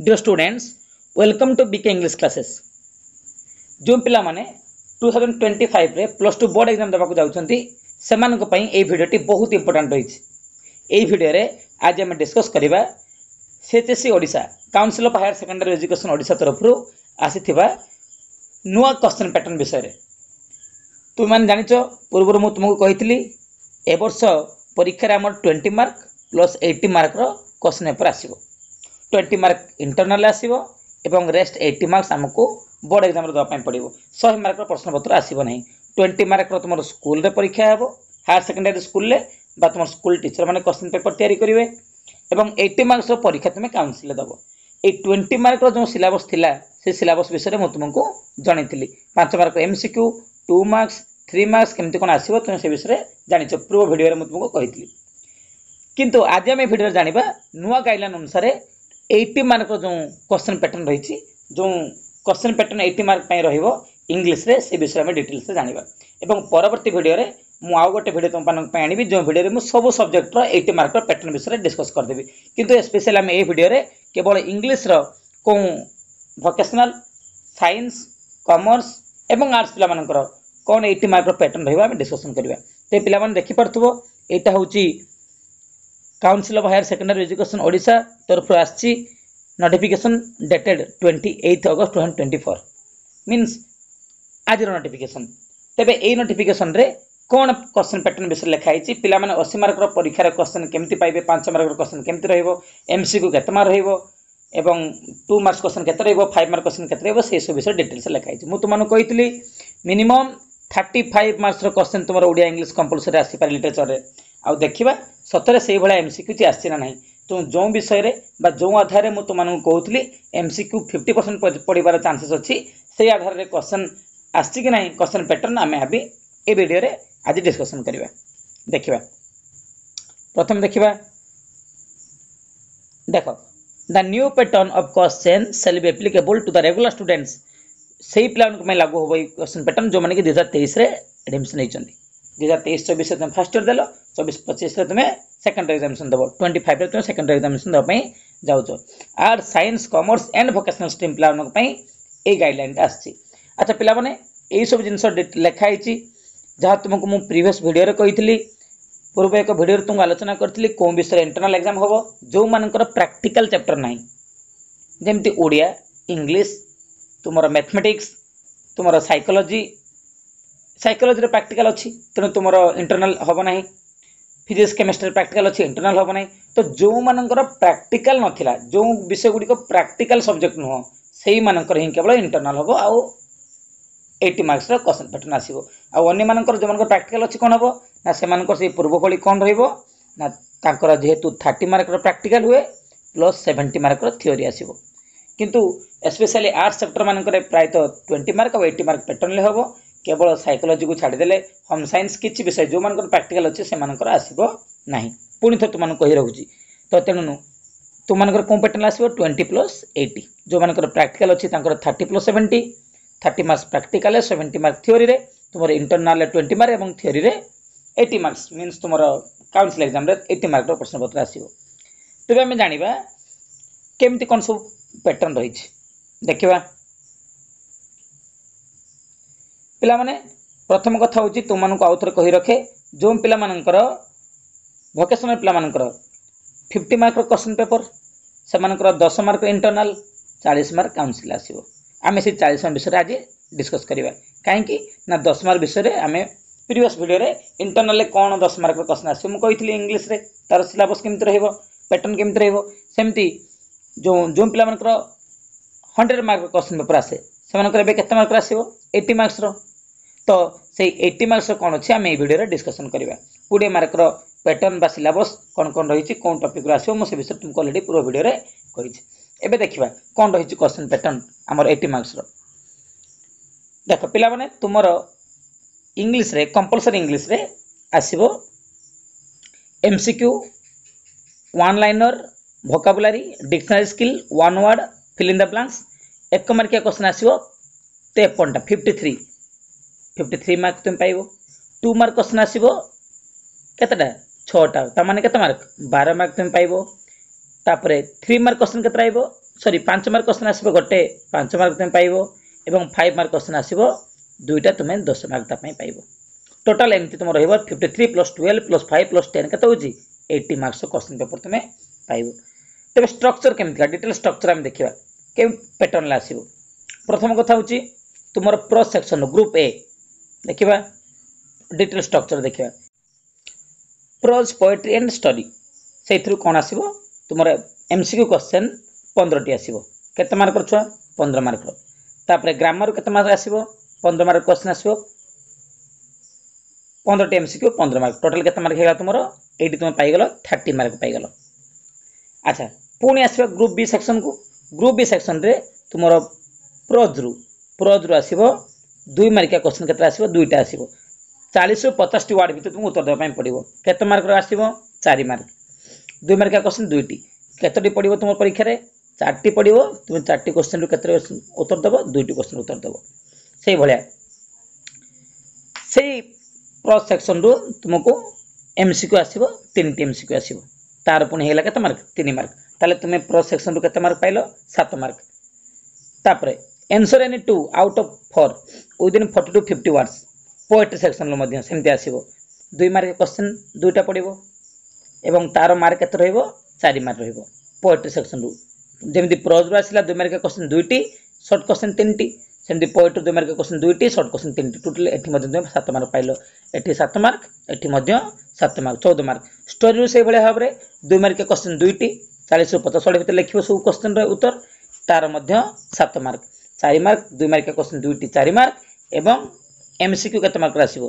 Dear students, welcome to BK English classes. जो पिला माने 2025 रे प्लस 2 बोर्ड एग्जाम देबाकू जाउछंती सेमानक पई ए वीडियोटी बहुत इंपोर्टेंट रहिछि। ए वीडियो रे आज हम डिस्कस करिबा CHSC Odisha council of higher secondary education Odisha तरफरु आसीथिबा नुआ क्वेश्चन पैटर्न विषय रे। तुम मान जानिचो पूर्व मु तुमको कहितली ए वर्ष परीक्षा रे हमर 20 मार्क प्लस 80 मार्क रो क्वेश्चन पेपर आसीबो। 20 मार्क इंटरनल आसीबो एवं रेस्ट 80 मार्क्स हमको बोर्ड एग्जाम रे दवा पड़ो। 100 मार्क प्रश्न पत्र आसीबो नहीं। 20 मार्क तुम स्कूल रे परीक्षा हेबो हायर सेकेंडरी स्कूल रे बा तुम स्कूल टीचर माने क्वेश्चन पेपर तैयारी करिवे एवं 80 मार्क्स रो परीक्षा तुम काउंसिल दबो। ए 20 मार्क रो जो सिलेबस थिला से सिलेबस विषय रे मु तुमको जणैतिली। 5 मार्क एमसीक्यू 2 मार्क्स 3 मार्क्स केमती कोन आसीबो तुम से विषय रे जानिचो। पूर्व वीडियो रे मु तुमको कहितली। किंतु आज हम वीडियो जानिबा नुआ गाइडलाइन अनुसार 80 मार्क जो क्वेश्चन पैटर्न रही जो क्वेश्चन पैटर्न 80 मार्क पई रहिबो इंग्लिश रे से विषय में डिटेल्स से जानिबा एवं परवर्ती वीडियो रे मु आउ गोटे वीडियो तुम पान पई आनिबी जो वीडियो रे मु सब सब्जेक्ट रो 80 मार्क रो पैटर्न विषय रे डिस्कस कर देबी। किंतु स्पेशल हम ए वीडियो रे केवल इंग्लिश रो को वोकेशनल साइंस कॉमर्स एवं आर्ट्स पिला मानकर कोन 80 मार्क रो पैटर्न रहिबा हम डिस्कशन करबा। ते पिला मान देखि परथबो एटा होची council of higher secondary education Odisha तरफ आछि नोटिफिकेशन डेटेड 28 अगस्त 2024 मीन्स आज नोटिफिकेशन। तेबे ए नोटिफिकेशन रे कोन क्वेश्चन पैटर्न विषय लिखा है पिला माने 80 मार्क रो परीक्षा रे क्वेश्चन केमति पाइबे 5 मार्क रो क्वेश्चन केमति रहइबो एमसीक्यू केते मार्क रहइबो एवं 2 मार्क्स क्वेश्चन केते रहइबो 5 मार्क क्वेश्चन केते रहइबो से सब विषय डिटेल्स लिखा है। मु तुमन कहितली मिनिमम 35 मार्क्स रो क्वेश्चन तुमरो ओडिया इंग्लिश कंपलसरी आसी पार लिटरेचर रे आ देखिबा सतरे से भाया एमसीक्यू ची आसी ना नहीं। तो जो विषय रे बा जो आधार रे मु तुमन कहउतली एमसीक्यू 50% पड़ीबार चांसेस अछि से आधार रे क्वेश्चन आछि कि नहीं क्वेश्चन पैटर्न आमे अभी ए वीडियो रे आज डिस्कशन करिबा। देखिबा प्रथम देखिबा देखो the new pattern of question shall be applicable to the regular students सेही प्लान को मैं लागू होबो क्वेश्चन पैटर्न जो माने कि 2023 रे एडमिशन हेचंदी। 2023-24 तुम फर्स्ट ईयर देलो 24-25 तुम सेकेंड एग्जामिनेशन देव 25 तुम सेकेंड एग्जामिनेशन देवाई जाऊच। Art science commerce and vocational stream पिला गाइडलाइन आसी। अच्छा पिला माने यही सब जिनस लिखाई जहाँ तुमको मु प्रीवियस वीडियो रे कही पूर्व एक वीडियो तुमको आलोचना करी कौन विषय इंटरनल एग्जाम हम जो मानकर प्रैक्टिकल चैप्टर ना जमती ओडिया इंग्लिश तुम मैथमेटिक्स तुम साइकोलॉजी साइकोलॉजी रे प्रैक्टिकल अच्छी तेणु तुम इंटरनल हम ना फिजिक्स केमिस्ट्री प्रैक्टिकल अच्छी इंटरनल हम ना। तो जो मानकर प्रैक्टिकल नथिला जो विषय गुड़ी प्रैक्टिकल सब्जेक्ट नुह से मानकर ही केवल इंटरनल हम आउ 80 मार्क्स रो क्वेश्चन पैटर्न आसीबो। आ अन्य मानकर जो मानकर प्रैक्टिकल अच्छी कौन हम ना से मानकर से पूर्व भली कौन रहिबो ना तांकर जेहेतु 30 मार्क रो प्रैक्टिकल हुए प्लस 70 मार्क रो थ्योरी आसीबो। किंतु स्पेशली आर्ट्स चैप्टर मानकर प्रायत 20 मार्क और 80 मार्क पैटर्न ले हबो। केवल साइकोलॉजी को छाड़देले होम साइंस किसी विषय जो मान प्रैक्टिकल अच्छे से आसब ना। पुणी थे तुम कही रखुची तो तेणु तुम कौन पैटर्न आसो 20+80 जो मान प्रैक्टिकल अच्छी 30+70 30 मार्क्स प्रैक्टिकल 70 मार्क थ्योरी रे तुम इंटरनल 20 मार्क और थ्योरी रे 80 मार्क्स मीन्स तुम काउंसिल एग्जाम रे 80 मार्क प्रश्न पत्र आसो। तेज आम जाना केमती कौन सब पैटर्न रही देखा। पिला माने प्रथम कथा होची तुम मानक आउ थरे कहि रखे जो पिला मानकर वोकेशनल पिला मानकर 50 मार्क क्वेश्चन पेपर से मानकर 10 मार्क इंटरनल 40 मार्क काउंसिल आसीबो। आमे से 40 मार्क विषय आज डिस्कस करिबा काहेकि ना 10 मार्क विषय रे आमे प्रीवियस वीडियो रे इंटरनल कौन 10 मार्क क्वेश्चन आसीबो मु कहितली इंग्लिश रे तार सिलेबस केमति रहइबो पैटर्न केमति रहइबो सेमति जो जो पिला मानकर 100 मार्क क्वेश्चन पेपर आसे से मानकर बे केते मार्क आसीबो 80 मार्क्स रो। तो से 80 मार्क्स कौन अच्छे आम वीडियो डिस्कसन करवा 20 मार्क पैटर्न बा सिलेबस कौन कौन रही कौन टॉपिक आसो मुझे विषय तुमको अलरेडी पूरा वीडियो रे कही। एबे देखिबा कौन रही क्वेश्चन पैटर्न आमर 80 मार्क्स देख पिला माने तुमर इंग्लिश रे कंपलसरी इंग्लिश रे आसीबो MCQ 1 liner vocabulary dictionary skill 1 word fill in the blanks 1 मार्किया क्वेश्चन आसीबो 53 53 मार्क तुम पाइबो। 2 मार्क क्वेश्चन आसीबो केतेटा 6टा ता माने केते मार्क 12 मार्क तुम पाइबो। तापरे 3 मार्क क्वेश्चन केते आइबो सॉरी 5 मार्क क्वेश्चन आसीबो गोटे 5 मार्क तुम पाइबो एवं 5 मार्क क्वेश्चन आसीबो दुईटा तुम 10 मार्क ता पई पाइबो टोटल एमती तुम रहिबो 53 + 12 + 5 + 10 केते होजी 80 मार्क्स क्वेश्चन पेपर तुम पाइबो। तबे स्ट्रक्चर केमतिका डिटेल स्ट्रक्चर हम देखिबा के पैटर्न ला आसीबो। प्रथम कथा होची तुमर प्रो सेक्शन ग्रुप ए देखिबा डिटेल स्ट्रक्चर देखिबा प्रोज पोएट्री एंड स्टडी सेथरु कोन आसीबो तुमर एमसीक्यू क्वेश्चन 15 टी आसीबो केते मार्क छुआ 15 मार्क तापर ग्रामर केते मार्क आसीबो 15 मार्क क्वेश्चन आसीबो 15 टी एमसीक्यू 15 मार्क टोटल केते मार्क हेगा तुमरो एडी तुम पाई गेलो 30 मार्क पाई गेलो। अच्छा पुणी आसीबो ग्रुप बी सेक्शन को ग्रुप बी सेक्शन रे तुमरो प्रोज रु आसीबो 2 मार्क क्वेश्चन केते आसीबो दुईटा आसीबो 40 रु 50 टी वर्ड भीतर तुम उत्तर देबा पई पड़िबो केते मार्क रो आसीबो 4 मार्क 2 मार्क क्वेश्चन दुईटी केतोटी पड़िबो तुम परीक्षा रे 4 टी पड़िबो तुम 4 टी क्वेश्चन रु केते उत्तर देबो 2 टी क्वेश्चन उत्तर देबो सेही भलिया सेही प्रो सेक्शन रु तुमको एमसीक्यू आसीबो 3 टी एमसीक्यू आसीबो तार पुणी हेला केते मार्क 3 मार्क ताले तुम प्रो सेक्शन रु केते मार्क पाइलो 7 मार्क। तापरे answer any 2 out of 4 within 40 to 50 words poetry section लो मध्य सेमति आसीबो 2 मार्क क्वेश्चन दुईटा पड़िबो एवं तार मार्क केते रहइबो 4 मार्क रहइबो पोएट्री सेक्शन रु जेमि प्रोज रु आसिला 2 मार्क क्वेश्चन दुईटी शॉर्ट क्वेश्चन 3 टी सेमति पोएट्री 2 मार्क क्वेश्चन दुईटी शॉर्ट क्वेश्चन 3 टी टोटल एठी मध्य तुम 7 मार्क पाइलो एठी 7 मार्क एठी मध्य 7 मार्क 14 मार्क स्टोरी रु से भले भाबरे 2 मार्क क्वेश्चन दुईटी 40 रु 50 60 भीतर लिखिबो सब क्वेश्चन रे उत्तर तार मध्य 7 मार्क 4 मार्क 2 मार्क क्वेश्चन दुईटी 4 मार्क एवं एमसीक्यू केते मार्क आसीबो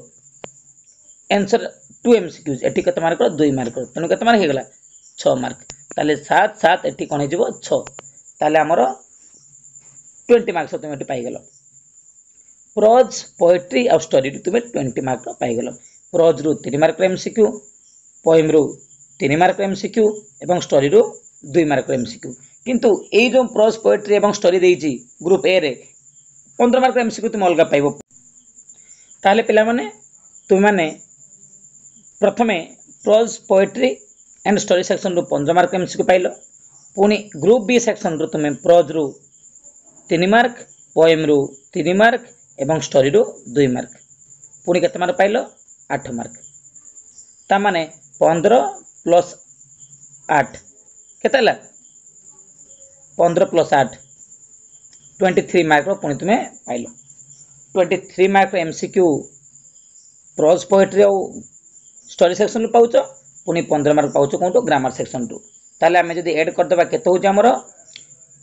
आंसर 2 एमसीक्यूज एठी केते मार्क 2 मार्क तनु केते मार्क हेगला 6 मार्क ताले 7 7 एठी कोन हेजिबो 6 ताले हमरो 20 मार्क्स तुम एठी पाई गेलो। प्रोज पोएट्री और स्टोरी तुम 20 मार्क पाई गेलो प्रोज रु 3 मार्क एमसीक्यू पोएम रु 3 मार्क एमसीक्यू एवं स्टोरी रु 2 मार्क एमसीक्यू किंतु ए जो प्रोज पोएट्री एवं स्टोरी देइची ग्रुप ए रे 15 मार्क एमसीक्यू तुम अलगा पाइबो ताले पिला माने तुम माने प्रथमे pros poetry and story section रु 15 मार्क एमसीक्यू पाइलो पुनी ग्रुप बी सेक्शन रु तुम प्रोज रु 3 मार्क पोएम रु 3 मार्क एवं स्टोरी रु 2 मार्क पुनी केते मार्क पाइलो 8 मार्क ता माने 15 प्लस 8 केते ला 15 प्लस 8 23 मार्क पुनी तुम pilo 23 mark MCQ pros poetry और स्टोरी सेक्शन रु पाउचो पुनी 15 मार्क पाउचो कोंटो ग्रामर सेक्शन रु ताले हमें जदी ऐड कर देबा केते होज हमरो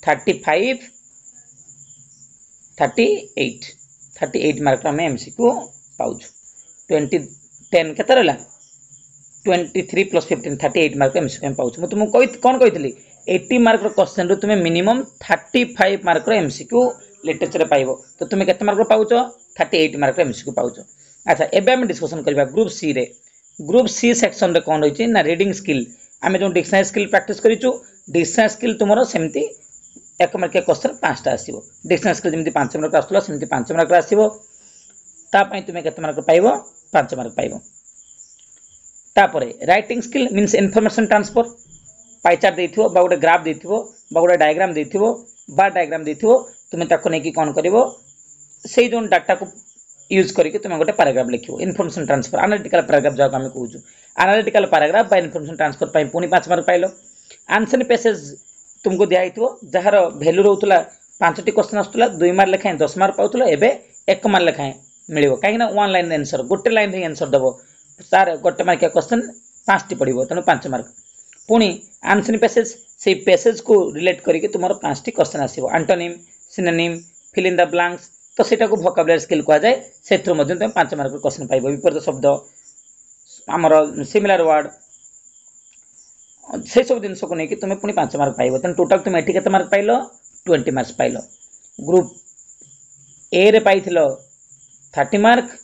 35 38 मार्क हम एमसीक्यू पाउचो 10 केते रहला 23 + 15 38 मार्क एमसीक्यू पाउचो म तुम कोन कहितली 80 मार्क क्वेश्चन रु तुम मिनिमम 35 मार्क एमसीक्यू लिटरेचर पाइबो तो तुम केते मार्क पाउचो 38 मार्क एमसीक्यू पाउचो। अच्छा एबे हम डिस्कशन करबा ग्रुप सी रे ग्रुप सी सेक्शन रे कोन होइची ना रीडिंग स्किल आमे जो डिक्शनरी स्किल प्रैक्टिस करिचु डिक्शनरी स्किल तुमरो सेमती 1 मार्क क्वेश्चन 5टा आसीबो डिक्शनरी स्किल जेमती 5 मार्क आस्तला सेमती 5 मार्क आसीबो ता पई तुमे केते मार्क पाइबो 5 मार्क पाइबो। तापरे writing skill means information transfer pie chart देथिबो बा गोटे ग्राफ देथिबो बा गोटे डायग्राम देथिबो बा डायग्राम देथिबो तुमे ताको नेकी कोन करिवो सेही जोन डाटा को यूज करके तुम गोटे पैराग्राफ लिखो इनफॉरमेशन ट्रांसफर एनालिटिकल पैराग्राफ जहाँ आम कहूँ एनालिटिकल पैराग्राफ बा इनफॉरमेशन ट्रांसफर पर पुणी 5 मार्क पाइल आंसर पैसेज तुमको दिखाई जार भैल्यू रोला 5टी क्वेश्चन आसूला 2 मार्क लेखाएं 10 मार्क पाऊल एवं 1 मार्क लेखाएं मिल कहीं 1 लाइन आंसर गोटे लाइन ही आंसर दब तार गोटे मार्किया क्वेश्चन 5टी पड़ो तेणु 5 मार्क पुणी आंसर पैसेज से पैसेज को रिलेट करके तुम 5टी क्वेश्चन आसो antonym synonym fill in the blanks तो सेटा को वोकाबुलरी स्किल कहा जाए से तुम 5 मार्क क्वेश्चन पाइब विपरीत शब्द आमर सिमिलर वर्ड से सब जिन को लेकिन तुम पुणी 5 मार्क पाइब तेणु टोटाल तुम एटी केते mark pile 20 marks pile group A रे पाइथिलो 30 मार्क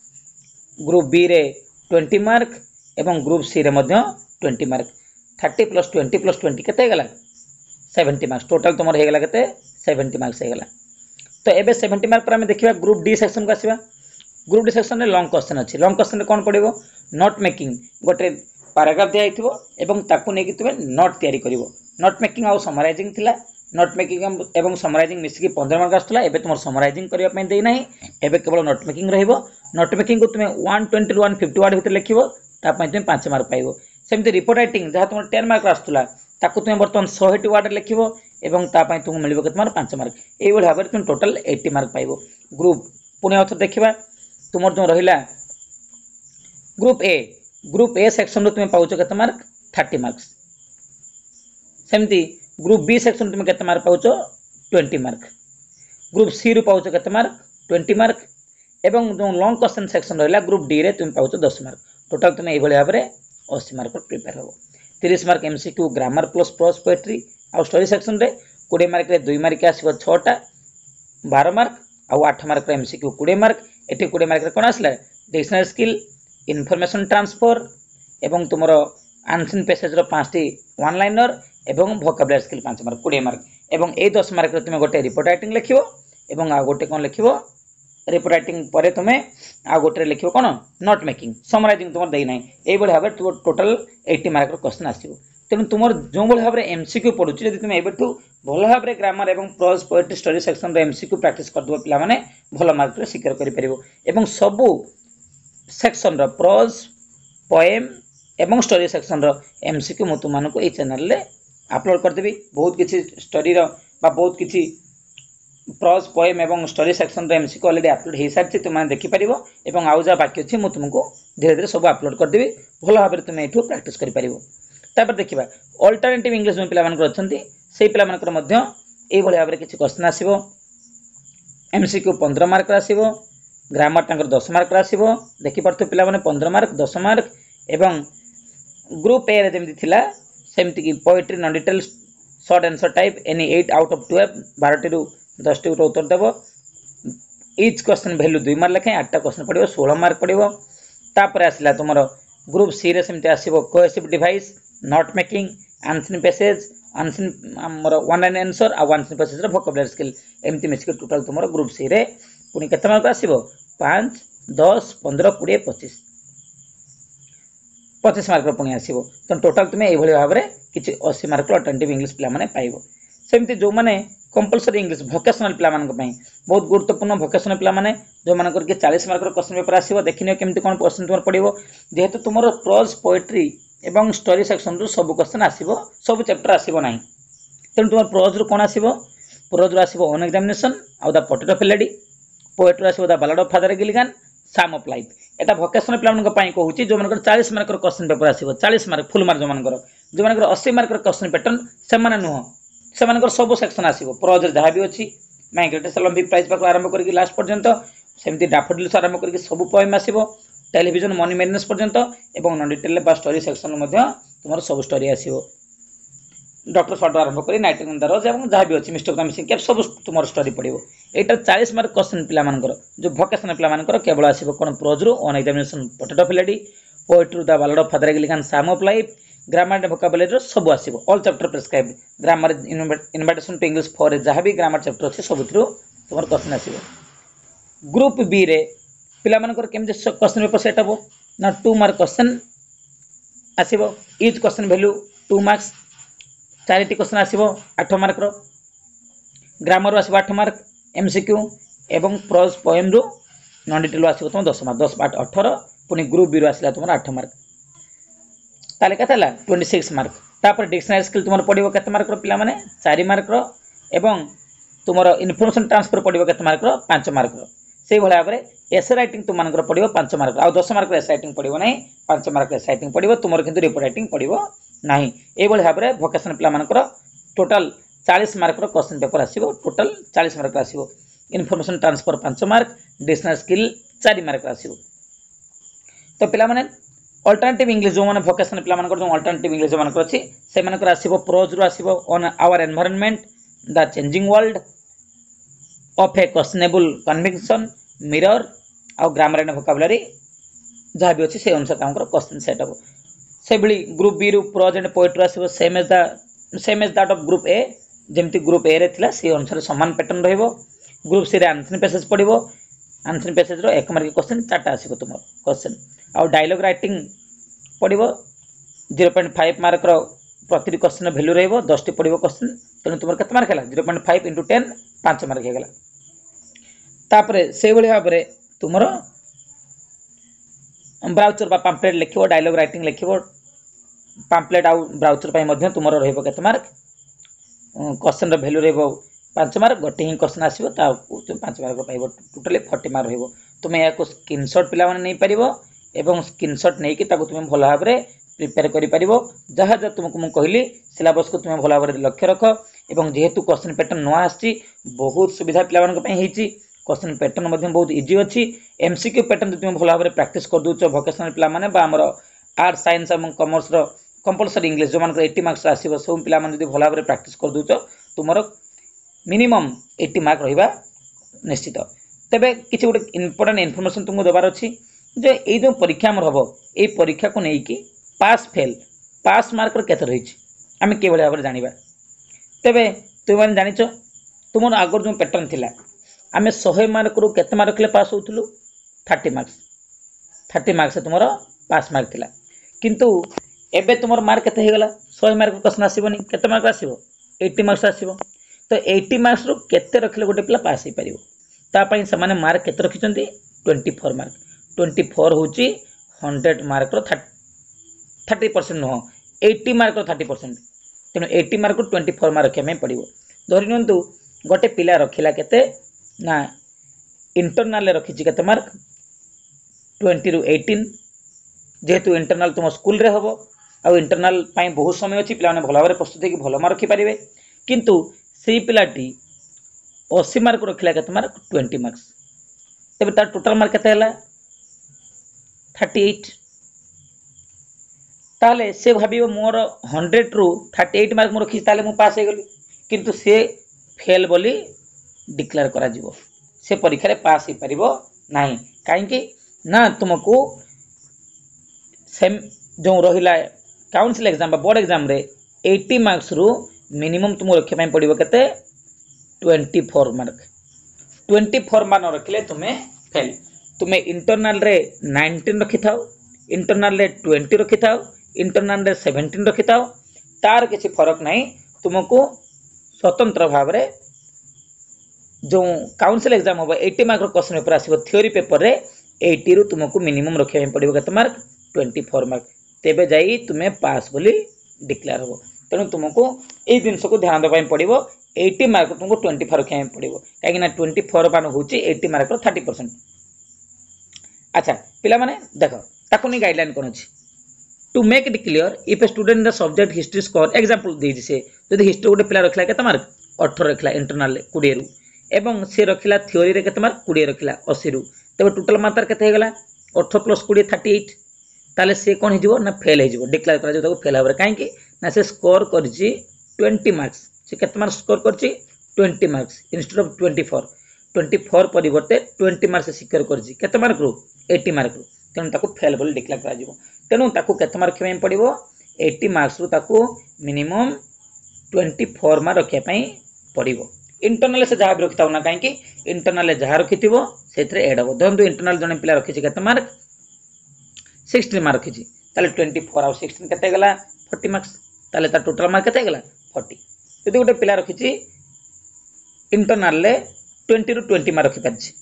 ग्रुप बी रे 20 मार्क एवं ग्रुप सी रे मध्य 20 मार्क 30 + 20 + 20 केते गला 70 मार्क्स टोटाल तुम हो गला केते 70 मार्क्स हो गला। तो एबे 70 मार्क पर हम देखिबा ग्रुप डी सेक्शन को आसीबा ग्रुप डी सेक्शन में लॉन्ग क्वेश्चन अच्छी लॉन्ग क्वेश्चन में कौन पड़ो नोट मेकिंग गोटे पैराग्राफ दिखाई एवं ताकू नहीं तुम नोट तैयारी कर नोट मेकिंग आउ समराइजिंग थिला नोट मेकिंग एवं समराइजिंग मिसिकी 15 मार्क आसला एबे तुम समराइजिंग करबा पई देई नाही एबे केवल नोट मेकिंग रहइबो नोट मेकिंग को तुम 120 रु 150 वर्ड भितर लिखिबो ता पई तुम 5 मार्क पाइबो सेमति रिपोर्ट राइटिंग जहा तुम 10 मार्क आसला ताकू तुम बर्तमान 100 वर्ड लिखिबो एवं ता पई तुम मिलिबो केतमार 5 मार्क एई भाबे भाबे तुम टोटल 80 मार्क पाइबो ग्रुप पुणे author देखिबा तुमर जो रहिला ग्रुप ए सेक्शन रो तुम पाउचो केते मार्क 30 मार्क्स सेमति ग्रुप बी सेक्शन तुम केते मार्क पाउचो 20 मार्क ग्रुप सी रू पाउचो केते मार्क 20 मार्क एवं जो लॉन्ग क्वेश्चन सेक्शन रहिला ग्रुप डी रे तुम पाउचो 10 मार्क टोटल तुम एई भली भाबरे 80 मार्क प्रिपेयर हो 30 mark MCQ grammar plus prose poetry आ स्टोरी सेक्शन रे 20 मार्क रे 2 मार्क आसीबो 6 टा 12 मार्क आ 8 मार्क रे एमसीक्यू 20 मार्क एठी 20 मार्क रे कोन आसला डिक्शनरी स्किल इनफॉरमेशन ट्रांसफर एवं तुमरो आंसर पैसेज रो 5 टी वन लाइनर एवं वोकैबुलरी स्किल 5 मार्क 20 मार्क एवं ए 10 मार्क रे तुम गोटे रिपोर्ट राइटिंग लिखिबो एवं आ गोटे कोन लिखिबो रिपोर्ट राइटिंग परे तुमे आ गोटे लिखिबो कोन नोट मेकिंग समराइजिंग तुम देई नै एई बळे भाबे टोटल 80 मार्क रो क्वेश्चन आसीबो तेनु तुमर जो बळे भाबे एमसीक्यू पढुची जदि तुम एबेठू भल भाबे ग्रामर एवं प्रोज पोएट्री स्टोरी सेक्शन रो एमसीक्यू प्रैक्टिस कर दबो पिला माने भल मार्क रे सिक्योर करि परिबो एवं सबु सेक्शन रो प्रोज पोएम एवं स्टोरी सेक्शन रो एमसीक्यू मु तुमानको ए चैनल रे अपलोड कर देबी बहुत किछि स्टोरी रो बा बहुत किछि प्रोज पोएम एवं स्टोरी सेक्शन रो एमसीक्यू ऑलरेडी अपलोड हे सारछि तुम देखि परिबो एवं आउ जा बाकी अछि मु तुमको धीरे धीरे सब अपलोड कर देबी भल भाबे तुम एठू प्रैक्टिस करि परिबो तापर देखिबा अल्टरनेटिव इंग्लिश में पिला मानकर अछंती सेही पिला मानकर मध्य एई भली भाबे किछि क्वेश्चन आसीबो एमसीक्यू 15 मार्क आसीबो ग्रामर तांकर 10 मार्क आसीबो देखि परतो पिला माने 15 मार्क 10 मार्क एवं ग्रुप ए रे जेमति थिला सेमति की poetry non detail short answer type any 8 out of 12 12 टी 10 टी उत्तर देबो ईच क्वेश्चन वैल्यू 2 मार्क लेखे 8 टा क्वेश्चन पडिबो 16 मार्क पडिबो तापर आसिला तुमरो ग्रुप सी रे सेमति आसीबो cohesive device note making answer passage answer हमर वन लाइन आंसर आ आंसर पैसेज रो वोकैबुलरी स्किल एमति मिसके टोटल तुमरो ग्रुप सी रे पुनी केते मार्क आसीबो 5 10 15 20 25 25 मार्क पुणी आसीबो तो टोटल तुम एई भली भाबरे किछि 80 मार्क अल्टरनेटिव इंग्लिश पिला माने पाइबो सेमति जो माने कंपलसरी इंग्लिश वोकेशनल पिला मानक पई बहुत गुरुत्वपूर्ण वोकेशनल पिला माने जो मानकर के 40 मार्क रो क्वेश्चन पेपर आसीबो देखिनियो केमति कोन क्वेश्चन तुमर पडिबो जेहेतु तुमरो प्रोज पोएट्री एवं स्टोरी सेक्शन रो सब क्वेश्चन आसीबो सब चैप्टर आसीबो नाही तेन तुमर प्रोज रो कोन आसीबो प्रोज रो आसीबो ऑन एग्जामिनेशन आ द पोटैटो फिलेडी पोएट्री आसीबो the ballad of Father Gilligan psalm of life एटा वोकेशनल पिला मानक पई कहूची जो मानकर 40 मार्क रो क्वेश्चन पेपर आसीबो 40 मार्क फुल मार्क जो मानकर 80 मार्क रो क्वेश्चन पैटर्न से माने नुह से मानकर सब सेक्शन आसीबो प्रोज जहा भी अछि मैं ग्रेटेस्ट ओलंपिक प्राइज पाक आरंभ करके लास्ट पर्यंत सेमति डैफोडिल्स आरंभ करके सब पोएम आसीबो टेलीविजन मनी मैडनेस पर्यंत एवं नॉन डिटेल बा स्टोरी सेक्शन मध्ये तुमर सब स्टोरी आसीबो डॉक्टर शॉर्ट आरंभ करी नाइटिंग इन द रोज एवं जहा भी अछि मिस्टर मिसिंग कैप सब तुमर स्टोरी पडिबो एटा 40 मार्क क्वेश्चन पिला मानकर जो वोकेशनल पिला मानकर केवल आसीबो कोन प्रोज रो ऑन एग्जामिनेशन पोटैटो फिलेडी poetry the ballad of Father Gilligan psalm of life grammar and vocabulary रो सब आसीबो all chapter prescribe grammar invitation to English for जहा भी ग्रामर चैप्टर अछि सब थ्रू तुमर क्वेश्चन आसीबो ग्रुप बी रे पिला मानकर केमते क्वेश्चन पेपर सेट हबो ना 2 मार्क क्वेश्चन आसीबो ईच क्वेश्चन वैल्यू 2 मार्क्स चारिटी क्वेश्चन आसीबो 8 मार्क रो ग्रामर आसीबो 8 मार्क एमसीक्यू एवं प्रोज पोएम रो नॉन डिटेल आसीबो तुम 10 मार्क 10 8 18 पुनी ग्रुप बी रो आसीला तुमर 8 मार्क ताले कथला 26 मार्क तापर डिक्शनरी स्किल तुमर पडिबो केते मार्क रो पिला माने 4 मार्क रो एवं तुमर इनफॉरमेशन ट्रांसफर पडिबो केते मार्क रो 5 मार्क रो सेही भला भाबरे एसे राइटिंग तुम मानकर पडिबो 5 मार्क आ 10 मार्क एसे राइटिंग पडिबो नै 5 मार्क एसे राइटिंग पडिबो तुमर किंतु रिपोर्ट राइटिंग पडिबो नाही ए भला भाबरे वोकेशनल पिला मानकर टोटल 40 मार्क रो क्वेश्चन पेपर आसीबो टोटल 40 मार्क आसीबो information transfer 5 mark dictionary skill 4 mark आसीबो तो पिला माने अल्टरनेटिव इंग्लिश जो माने वोकेशनल पिला मानकर जो अल्टरनेटिव इंग्लिश मानकर अछि से मानकर आसीबो प्रोज रो आसीबो on our environment the changing world of a questionable conviction mirror आ ग्रामर एंड वोकैबुलरी जहा भी अछि से अनुसार तांकर क्वेश्चन सेट हबो से बली ग्रुप बी रो प्रोज एंड पोएट्री आसीबो same as that of group A जेमति ग्रुप ए रे थिला से अनुसार समान पैटर्न रहइबो ग्रुप सी रे आंसर पैसेज पडिबो आंसर पैसेज रो 1 मार्क क्वेश्चन 4टा आसीबो तुमर क्वेश्चन आ डायलॉग राइटिंग पडिबो 0.5 मार्क रो प्रति क्वेश्चन वैल्यू रहइबो 10 टी पडिबो क्वेश्चन तेणु तुम केते मार्क है 0.5 इंटू 10 5 मार्क हो गला। तापरे से भली भाव में तुम ब्राउचर बा पाम्पलेट लिखिबो डायलॉग राइटिंग लिखिबो पाम्पलेट आउ ब्राउचर तुम रहिबो केते मार्क क्वेश्चन वैल्यू रहिबो 5 मार्क गोटे ही क्वेश्चन आसीबो ता 5 मार्क पाइबो टोटली 40 मार्क रहिबो। तुम या स्क्रीनशॉट पिला माने नहीं पारिबो एवं स्क्रीनशॉट नहीं कि ताको तुम भल भाव में प्रिपेयर करि पारिबो जहाँ जहाँ तुमको मुझे कहली सिलेबस को तुम भल भाव में लक्ष्य रख एवं जेहेतु क्वेश्चन पैटर्न नुआ आछि बहुत सुविधा पिला मानक पई हेछि क्वेश्चन पैटर्न मध्य बहुत इजी अच्छी एमसीक्यू पैटर्न तुम भल भाव में प्रैक्टिस कर दउछ वोकेशनल पिला माने बा हमर आर्ट साइंस और कॉमर्स रो कंपलसरी इंग्लिश जो मान 80 मार्क्स आसीबो सब पिला माने जदी भल भाव में प्रैक्टिस कर दउछ तुमर मिनिमम 80 मार्क रहिबा निश्चित। तेबे किछि गोटे इंपोर्टेंट इनफॉरमेशन तुमको देबार अछि जे ए जो परीक्षा हमर हबो ए परीक्षा को नै कि पास फेल पास मार्क रो केते रहिछि आमे के भली भाव में जानिबा। तेबे तुम माने जानिछो तुमर आगर जो पैटर्न थिला आमे 100 मार्क रो केते मार्क ले पास होतलु 30 मार्क्स से तुमर पास मार्क थिला किंतु एबे तुमर मार्क केते हे गला 100 मार्क क्वेश्चन आसीबोनी केते मार्क आसीबो 80 मार्क्स आसीबो तो 80 मार्क्स रो केते रखले गोटे पिला पास हे परिबो ता पई से माने मार्क केते रखिचंती 24 मार्क 24 होची 100 मार्क रो 30% नो 80 मार्क रो 30% तेनो 80 मार्क रो 24 मार्क रखिया में पड़िबो। धरि नंतु गोटे पिला रखिला केते ना इंटरनल ले रखिछि केते मार्क 20 रु 18 जेहेतु इंटरनल तुम स्कूल रे हबो आ इंटरनल पई बहुत समय अछि पिला माने भल भाव प्रस्तुत कि भल मार्क रखि परिबे किंतु सेही पिलाटी 80 मार्क रखिला केते मार्क 20 मार्क्स तबे तार टोटल मार्क केते हला 38 ताले से भाबिबो मोर 100 रु 38 मार्क मोर रखि ताले मु पास हे गली किंतु से फेल बोली डिक्लेयर करा जिवो से परीक्षा रे पास ही परिबो नाही काहे कि ना तुमको सेम जो रहिला काउंसिल एग्जाम बा बोर्ड एग्जाम रे 80 मार्क्स रु मिनिमम तुम रखे पई पड़िबो केते 24 मार्क रखिले तुम्हें फेल तुम्हें इंटरनल रे 19 रखि थाओ इंटरनल रे 20 रखि थाओ इंटरनल रे 17 रखि थाओ तार किसी फरक नहीं तुमको स्वतंत्र भाव रे जो काउंसिल एग्जाम होबो 80 मार्क क्वेश्चन पेपर आसीबो थ्योरी पेपर रे 80 रु तुमको मिनिमम रखे पड़िबो केते मार्क 24 मार्क तेबे जाई तुम्हें पास बोली डिक्लेयर होबो तेणु तुमको ए जिनस को ध्यान देबा पड़िबो 80 मार्क तुमको 24 रखे पड़िबो काहे ना 24 मान होची 80 मार्क रो 30%। अच्छा पिला माने देखो ताको नि गाइडलाइन कोन अछि to make it clear if a student in the subject history score example दे से जदी हिस्ट्री गोटे पिला रखला केते मार्क 18 रखला इंटरनल 20 रु एवं से रखिला थ्योरी रे केते मार्क 20 रखिला 80 रु तबे टोटल मार्क केते हे गला 18 + 20 38 ताले से कोन हिजबो ना फेल हिजबो डिक्लेयर करा जो ताको फेल हबरे काहे कि ना से स्कोर करछि 20 मार्क्स से केते मार्क्स स्कोर करछि 20 marks instead of 24 परिवर्ते 20 marks secure करछि केते मार्क रो 80 मार्क रो तेनु ताको फेल बोली डिक्लेयर करा जिवो तेनु ताको केते मार्क में पड़िबो 80 मार्क्स रो ताको मिनिमम 24 मार्क रखे पई पड़िबो। इंटरनल से जहाँ भी रखिता ना कहीं इंटरनल जहाँ रखि से एड हम देखो इंटरनल जन पिला रखी केते मार्क 16 मार्क रखी 24 आउ 16 केते गला 40 मार्क्स ताले ता टोटल मार्क केते गला 40 यदि गोटे पिला रखी इंटरनल ले 20 रु 20 मार्क रखि पाछि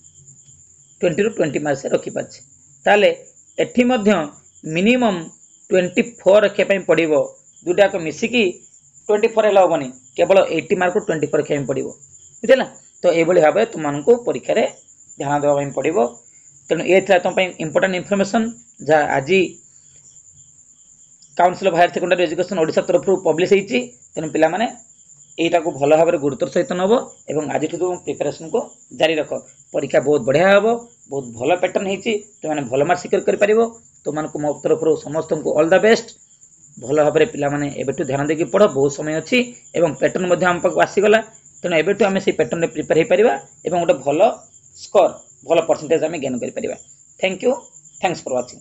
20 रु 20 मार्क से रखि पाछि ताले एठी मध्य मिनिमम 24 रखे पई पड़िबो दुटा को मिसिकी 24 हेला होबनी केवल 80 मार्क 24 रखे पई पड़िबो बुझला तो ए भली भाबे तुमनको परीक्षा रे ध्यान देबा पई पड़िबो तेनु ए थला तुम पई इंपोर्टेंट इन्फॉर्मेशन जा आज council of higher secondary education Odisha तरफ पब्लिश होईची तेनु पिला माने एटा को भल भाव गुरुत्वर सहित नब और आज तुम प्रिपेरेसन को जारी रख परीक्षा बहुत बढ़िया हम बहुत भल पैटर्न होती तुमने भल मार्क सिक्योर कर तुमको मो तरफ समस्त को ऑल द बेस्ट भल भाव में पाने एबेठू ध्यान देकी पढ़ बहुत समय अच्छी और पैटर्न आम पाक आसीगला तेणु एबेठू आम से पैटर्न में प्रिपेयर हो पार और गोटे भल स्कोर भल परसेंटेज आम गेन कर। Thank you thanks for watching.